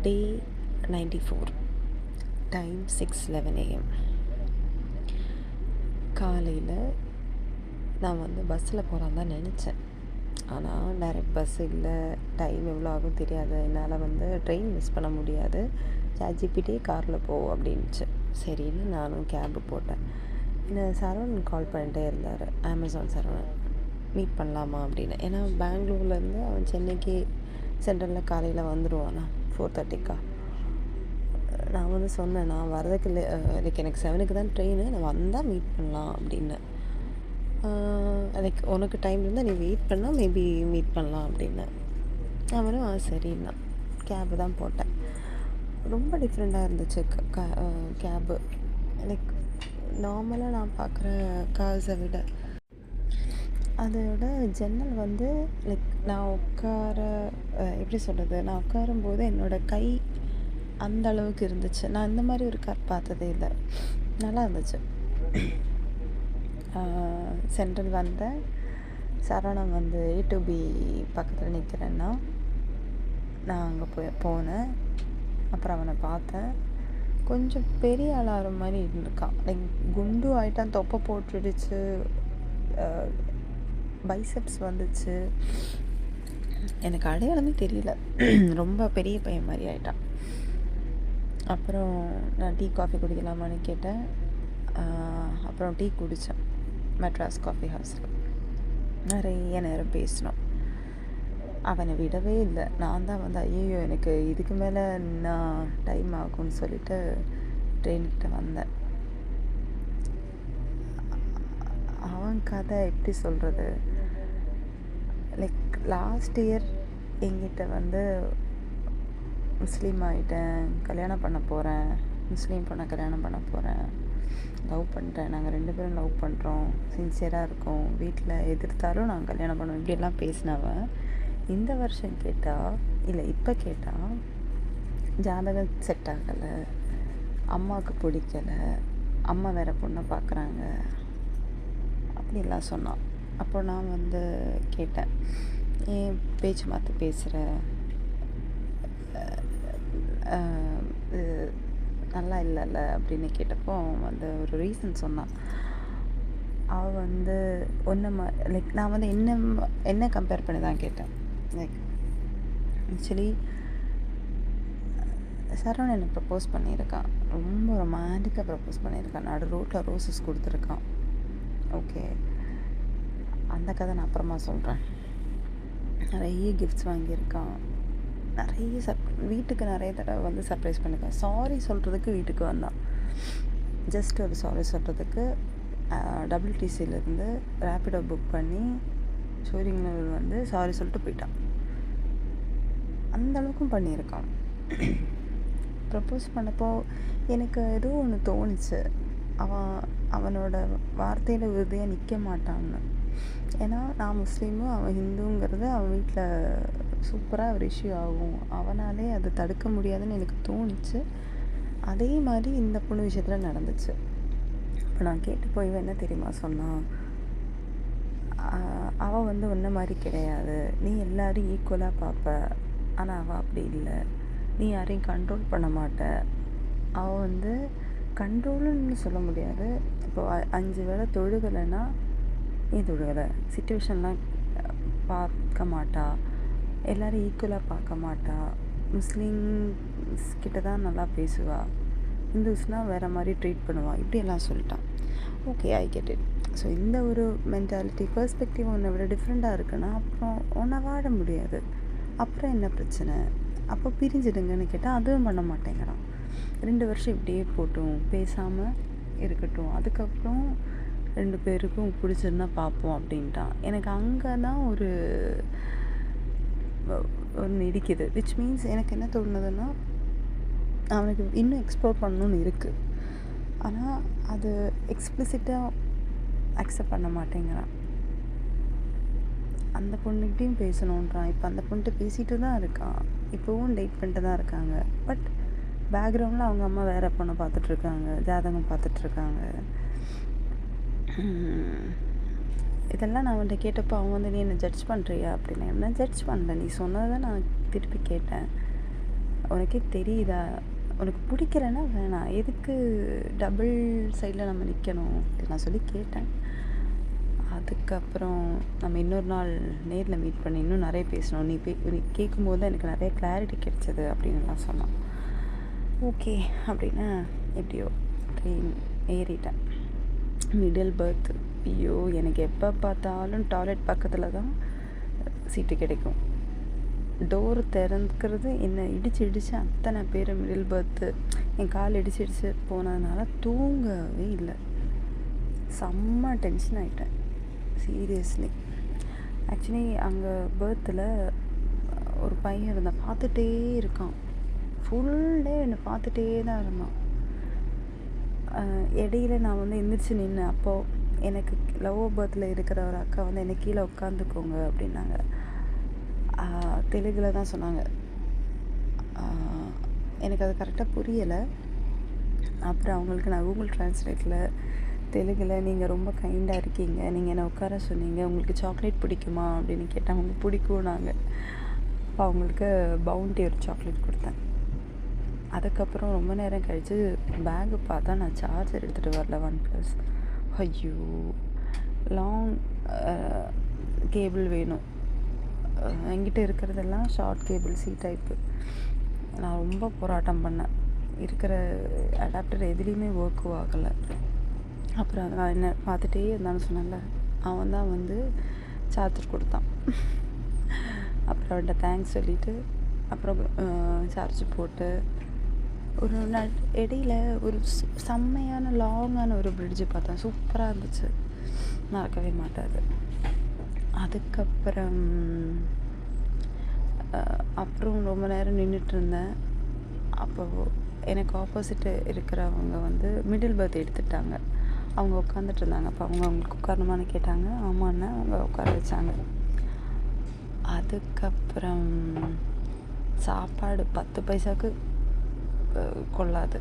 Day 94. Time 6:11 AM. காலையில் நான் பஸ்ஸில் போகலான்னு தான் நினச்சேன். ஆனால் டைரெக்ட் பஸ் இல்லை, டைம் எவ்வளோ ஆகும் தெரியாது, என்னால் ட்ரெயின் மிஸ் பண்ண முடியாது, ChatGPT காரில் போ அப்படின்ச்சு. சரின்னு நானும் கேபு போட்டேன். என்ன சரவணன் கால் பண்ணிட்டே இருந்தார், அமேசான் சரவணன், மீட் பண்ணலாமா அப்படின்னு. ஏன்னா பெங்களூர்லேருந்து அவன் சென்னைக்கு சென்ட்ரலில் காலையில் வந்துடுவானா 4:30. நான் சொன்னேன், நான் வரதுக்கு லைக் எனக்கு 7க்கு தான் ட்ரெயின், நான் வந்தால் மீட் பண்ணலாம் அப்படின்னு. லைக் உனக்கு டைம் இருந்தால் நீ வெயிட் பண்ணால் மேபி மீட் பண்ணலாம் அப்படின்னு. அவனும் சரின்னா கேபு தான் போட்டேன். ரொம்ப டிஃப்ரெண்ட்டாக இருந்துச்சு கேபு. லைக் நார்மலாக நான் பார்க்குற கார்ஸை விட அதோட ஜன்னல் லைக் நான் எப்படி சொல்கிறது, நான் உட்காரும்போது என்னோடய கை அந்த அளவுக்கு இருந்துச்சு. நான் இந்த மாதிரி ஒரு கார் பார்த்ததே இல்லை, நல்லா இருந்துச்சு. சென்ட்ரல் வந்தேன், சரவணன் A to B பக்கத்தில் நிற்கிறேன்னா நான் அங்கே போனேன். அப்புறம் அவனை பார்த்தேன். கொஞ்சம் பெரிய ஆளாகிற மாதிரி இருந்திருக்கான். லைக் குண்டு ஆகிட்டான், தொப்பை போட்டுடுச்சு, பைசப்ஸ் வந்துச்சு, எனக்கு அடையாளமே தெரியல. ரொம்ப பெரிய பையன் மாதிரி ஆகிட்டான். அப்புறம் நான் டீ காஃபி குடிக்கலாமான்னு கேட்டேன். அப்புறம் டீ குடித்தேன் மெட்ராஸ் காஃபி ஹவுஸில். நிறைய நேரம் பேசினோம். அவனை விடவே இல்லை. நான் தான் ஐயோ எனக்கு இதுக்கு மேலே நான் டைம் ஆகும்னு சொல்லிட்டு ட்ரெயின்கிட்ட வந்தேன். அவன் கதை எப்படி சொல்கிறது, லைக் லாஸ்ட் இயர் என்கிட்ட முஸ்லீம் ஆகிட்டேன், கல்யாணம் பண்ண போகிறேன், முஸ்லீம் பொண்ணை கல்யாணம் பண்ண போகிறேன், லவ் பண்ணிட்டேன், நாங்கள் 2 பேரும் லவ் பண்ணுறோம், சின்சியராக இருக்கோம், வீட்டில் எதிர்த்தாலும் நாங்கள் கல்யாணம் பண்ணுவோம், இப்படியெல்லாம் பேசினவன் இந்த வருஷம் கேட்டால், இல்லை இப்போ கேட்டால், ஜாதகம் செட் ஆகலை, அம்மாவுக்கு பிடிக்கலை, அம்மா வேறு பொண்ணை பார்க்குறாங்க அப்படிலாம் சொன்னான். அப்போ நான் கேட்டேன், ஏன் பேச்சு மாற்றி பேசுகிற, நல்லா இல்லைல்ல அப்படின்னு கேட்டப்போ அவன் ஒரு ரீசன் சொன்னான். அவள் லைக் நான் என்ன கம்பேர் பண்ணி தான் கேட்டேன். லைக் ஆக்சுவலி சரவணன் எனக்கு ப்ரப்போஸ் பண்ணியிருக்கான், ரொம்ப ரொமான்டிக்காக ப்ரப்போஸ் பண்ணியிருக்கான், நடு ரோட்டில் ரோசஸ் கொடுத்துருக்கான். ஓகே, அந்த கதை நான் அப்புறமா சொல்கிறேன். நிறைய கிஃப்ட்ஸ் வாங்கியிருக்கான், நிறைய வீட்டுக்கு நிறைய தடவை சர்ப்ரைஸ் பண்ணியிருக்கான். சாரி சொல்கிறதுக்கு வீட்டுக்கு வந்தான், ஜஸ்ட் ஒரு சாரி சொல்கிறதுக்கு. WTCலேருந்து ரேப்பிடோ புக் பண்ணி ஷோரிங்கில் சாரி சொல்லிட்டு போயிட்டான். அந்த அளவுக்கும் பண்ணியிருக்கான். ப்ரப்போஸ் பண்ணப்போ எனக்கு ஏதோ ஒன்று தோணுச்சு, அவனோட வார்த்தையில் உறுதியாக நிற்க மாட்டான்னு. ஏன்னா நான் முஸ்லீமும் அவன் ஹிந்துங்கிறது அவன் வீட்டில் சூப்பராக ஒரு இஷ்யூ ஆகும், அவனாலே அது தடுக்க முடியாதுன்னு எனக்கு தோணுச்சு. அதே மாதிரி இந்த பொண்ணு விஷயத்தில் நடந்துச்சு. இப்போ நான் கேட்டு போய் என்ன தெரியுமா சொன்னான், அவள் ஒன்றை மாதிரி கிடையாது, நீ எல்லோரும் ஈக்குவலாக பார்ப்ப, ஆனால் அவள் அப்படி இல்லை, நீ யாரையும் கண்ட்ரோல் பண்ண மாட்ட. அவள் கண்ட்ரோலுன்னு சொல்ல முடியாது. இப்போ 5 வேளை தொழுகலைன்னா ஏன் தொழுகலை, சிச்சுவேஷன்லாம் பார்க்க மாட்டா, எல்லோரும் ஈக்குவலாக பார்க்க மாட்டா, முஸ்லீம்ஸ் கிட்ட தான் நல்லா பேசுவா, இந்துஸ்னால் வேறு மாதிரி ட்ரீட் பண்ணுவாள், இப்படியெல்லாம் சொல்லிட்டான். Okay, I get it. So இந்த ஒரு மென்டாலிட்டி பெர்ஸ்பெக்டிவ் உன்னை விட டிஃப்ரெண்ட்டாக இருக்குன்னா அப்புறம் உன்னை வாழ முடியாது. அப்புறம் என்ன பிரச்சனை, அப்போ பிரிஞ்சிடுங்கன்னு கேட்டால் அதுவும் பண்ண மாட்டேங்கிறான். 2 வருஷம் இப்படியே போட்டும், பேசாமல் இருக்கட்டும், அதுக்கப்புறம் 2 பேருக்கும் பிடிச்சிருந்தா பார்ப்போம் அப்படின்ட்டான். எனக்கு அங்கே தான் ஒன்று இடிக்குது. விச் மீன்ஸ் எனக்கு என்ன தோணுதுன்னா, அவனுக்கு இன்னும் எக்ஸ்ப்ளோர் பண்ணணுன்னு இருக்குது, ஆனால் அது எக்ஸ்பிளிசிட்டாக அக்செப்ட் பண்ண மாட்டேங்கிறான். அந்த பொண்ணுக்கிட்டையும் பேசணுன்றான். இப்போ அந்த பொண்ணுகிட்ட பேசிகிட்டு தான் இருக்கான், இப்போவும் டேட் பண்ணிட்டு தான் இருக்காங்க. பட் பேக்ரவுண்டில் அவங்க அம்மா வேறு பொண்ணை பார்த்துட்ருக்காங்க, ஜாதகம் பார்த்துட்ருக்காங்க. இதெல்லாம் நான் அவன்கிட்ட கேட்டப்போ அவன் நீ என்னை ஜட்ஜ் பண்ணுறியா அப்படின்னு. நான் ஜட்ஜ் பண்ணல, நீ சொன்னதை நான் திருப்பி கேட்டேன். உனக்கே தெரியுதா, உனக்கு பிடிக்கலன்னா வேணாம், எதுக்கு டபுள் சைடில் நம்ம நிற்கணும் அப்படின்னு நான் சொல்லி கேட்டேன். அதுக்கப்புறம் நம்ம இன்னொரு நாள் நேரில் மீட் பண்ணி இன்னும் நிறைய பேசணும், நீ கேட்கும்போது தான் எனக்கு நிறைய கிளாரிட்டி கிடைச்சது அப்படின்லாம் சொன்னான். ஓகே அப்படின்னு எப்படியோ ட்ரெயின் ஏறிட்டேன். Middle birth. ஐயோ, எனக்கு எப்போ பார்த்தாலும் டாய்லெட் பக்கத்தில் தான் சீட்டு கிடைக்கும். டோர் திறந்துக்கிறது என்னை இடித்து அத்தனை பேர் மிடில் பர்த்து என் கால் இடிச்சு போனதுனால தூங்கவே இல்லை. செம்ம டென்ஷன் ஆகிட்டேன் சீரியஸ்லி. ஆக்சுவலி அங்கே பர்த்தில் ஒரு பையன் இருந்தான், பார்த்துட்டே இருக்கான், ஃபுல் டே என்னை பார்த்துட்டே தான் இருந்தான். இடையில நான் வந்து எந்திரிச்சு நின்னேன். அப்போது எனக்கு லோவர் பர்த்தில் இருக்கிற ஒரு அக்கா வந்து என்னை கீழே உட்காந்துக்கோங்க அப்படின்னாங்க. தெலுங்கில் தான் சொன்னாங்க. எனக்கு அது கரெக்டாக புரியலை. அப்புறம் அவங்களுக்கு நான் கூகுள் ட்ரான்ஸ்லேட்டில் தெலுங்கில் நீங்கள் ரொம்ப கைண்டாக இருக்கீங்க, நீங்கள் என்னை உட்கார சொன்னீங்க, உங்களுக்கு சாக்லேட் பிடிக்குமா அப்படின்னு கேட்டால் அவங்க பிடிக்கும் நாங்கள். அப்போ அவங்களுக்கு பவுண்டி ஒரு சாக்லேட் கொடுத்தேன். அதுக்கப்புறம் ரொம்ப நேரம் கழித்து பேகு பார்த்தா நான் சார்ஜர் எடுத்துகிட்டு வரல, OnePlus. ஐயோ, லாங் கேபிள் வேணும். என்கிட்ட இருக்கிறதெல்லாம் ஷார்ட் கேபிள் சி டைப்பு. நான் ரொம்ப போராட்டம் பண்ணேன், இருக்கிற அடாப்டர் எதுலேயுமே ஒர்க்கும் ஆகலை. அப்புறம் நான் என்ன பார்த்துட்டே இருந்தான்னு சொன்னேன்ல, அவன் தான் வந்து சார்ஜர் கொடுத்தான். அப்புறம் அவன்கிட்ட தேங்க்ஸ் சொல்லிவிட்டு அப்புறம் சார்ஜ் போட்டு ஒரு இடையில ஒரு செம்மையான லாங்கான ஒரு பிரிட்ஜு பார்த்தேன். சூப்பராக இருந்துச்சு, மறக்கவே மாட்டாது. அதுக்கப்புறம் அப்புறம் ரொம்ப நேரம் நின்றுட்டு இருந்தேன். அப்போது எனக்கு ஆப்போசிட்டு இருக்கிறவங்க வந்து மிடில் பர்த் எடுத்துட்டாங்க. அவங்க உட்காந்துட்டு இருந்தாங்க. அப்போ அவங்களுக்கு உட்காரணுமான்னு கேட்டாங்க. ஆமாண்ணா, அவங்க உட்கார வச்சாங்க. அதுக்கப்புறம் சாப்பாடு 10 பைசாவுக்கு கொள்ளாது.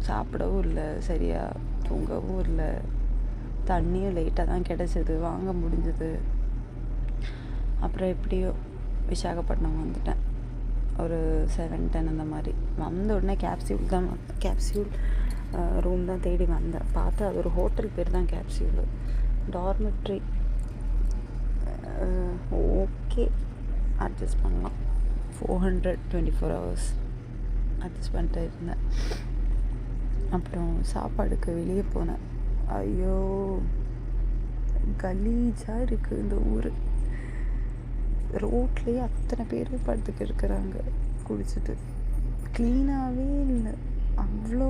சாப்பிடவும் இல்லை, சரியாக தூங்கவும் இல்லை, தண்ணியும் லேட்டாக தான் கிடச்சிது, வாங்க முடிஞ்சது. அப்புறம் எப்படியோ விசாகப்பட்டினம் வந்துட்டேன் ஒரு 7-10 அந்த மாதிரி. வந்த உடனே கேப்சியூல் ரூம் தான் தேடி வந்தேன். பார்த்தா அது ஒரு ஹோட்டல் பேர் தான் கேப்சியூல். டார்மெட்ரி ஓகே, அட்ஜஸ்ட் பண்ணலாம். 400 24 hours அட்ஜஸ்ட் பண்ணிட்டு இருந்தேன். அப்புறம் சாப்பாடுக்கு வெளியே போனேன். ஐயோ, கலீஜாக இருக்குது இந்த ஊர். ரோட்லேயே அத்தனை பேர் படுத்துக்கு இருக்கிறாங்க குடிச்சிட்டு. க்ளீனாகவே இல்லை. அவ்வளோ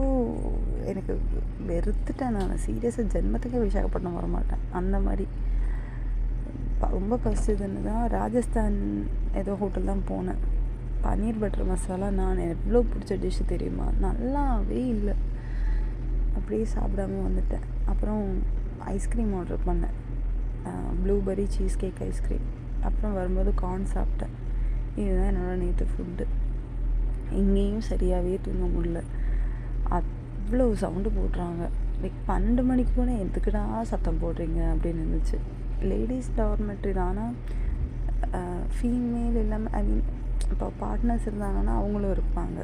எனக்கு வெறுத்துட்டேன் நான். சீரியஸாக ஜென்மத்துக்கே விசாகப்பட்டினம் வர மாட்டேன் அந்த மாதிரி. ரொம்ப பசிச்சுதுன்னு தான் ராஜஸ்தான் ஏதோ ஹோட்டல் தான் போனேன். பன்னீர் பட்டர் மசாலா நான் எவ்வளோ பிடிச்ச டிஷ்ஷு தெரியுமா, நல்லாவே இல்லை. அப்படியே சாப்பிடாம வந்துட்டேன். அப்புறம் ஐஸ்கிரீம் ஆர்டர் பண்ணேன், ப்ளூபெர்ரி சீஸ் கேக் ஐஸ்கிரீம். அப்புறம் வரும்போது கார்ன் சாப்பிட்டேன். இதுதான் என்னோடய நேற்று ஃபுட்டு. இங்கேயும் சரியாகவே தூங்க முடியல. அவ்வளோ சவுண்டு போடுறாங்க. லைக் 12 மணிக்கு கூட எதுக்குடா சத்தம் போடுறீங்க அப்படின்னு இருந்துச்சு. லேடிஸ் டார்மெட்ரி தானா, ஃபீமேல் இல்லாமல் ஐ மீன் இப்போ பார்ட்னர்ஸ் இருந்தாங்கன்னா அவங்களும் இருப்பாங்க.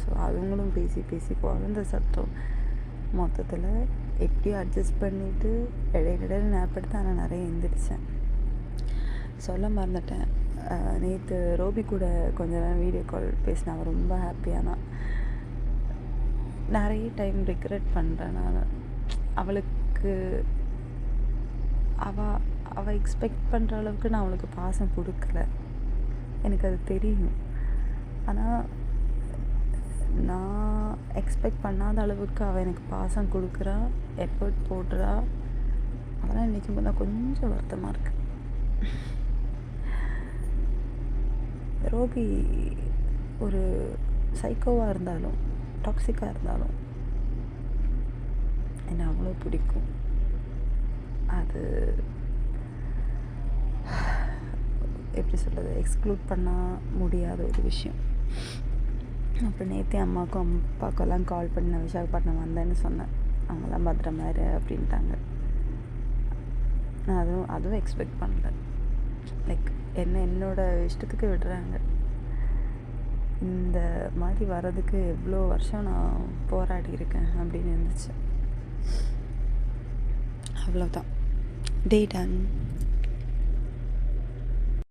ஸோ அவங்களும் பேசி குழந்த சத்தம். மொத்தத்தில் எப்படியும் அட்ஜஸ்ட் பண்ணிவிட்டு இடையில நேப் எடுத்து ஆனால் நிறைய எழுந்திரிச்சேன். சொல்ல மறந்துட்டேன், நேற்று ரோபி கூட கொஞ்ச நேரம் வீடியோ கால் பேசினேன். அவள் ரொம்ப ஹாப்பியானா. நிறைய டைம் ரிக்ரெட் பண்ணுறேன் நான். அவளுக்கு அவள் எக்ஸ்பெக்ட் பண்ணுற அளவுக்கு நான் அவளுக்கு பாசம் கொடுக்கல, எனக்கு அது தெரியும். ஆனால் நான் எக்ஸ்பெக்ட் பண்ணாத அளவுக்கு அவள் எனக்கு பாசம் கொடுக்குறா, எஃபர்ட் போடுறா. அதெல்லாம் நினைக்கும் போது தான் கொஞ்சம் வருத்தமாக இருக்குது. ரோபி ஒரு சைக்கோவாக இருந்தாலும் டாக்ஸிக்காக இருந்தாலும் என்னை அவ்வளோ பிடிக்கும். அது எப்படி சொல்கிறது, எக்ஸ்க்ளூட் பண்ண முடியாத ஒரு விஷயம். அப்புறம் நேற்று அம்மாவுக்கும் அப்பாவுக்கெல்லாம் கால் பண்ணி நான் விசாகப்பட்டினம் வந்தேன்னு சொன்னேன். அவங்களாம் பத்திரமா இரு அப்படின்ட்டாங்க. நான் அதுவும் எக்ஸ்பெக்ட் பண்ணல. லைக் என்னோடய இஷ்டத்துக்கு விடுறாங்க. அந்த மாதிரி வர்றதுக்கு எவ்வளோ வருஷம் நான் போராடி இருக்கேன் அப்படின்னு இருந்துச்சு. அவ்வளோதான். டே டன்.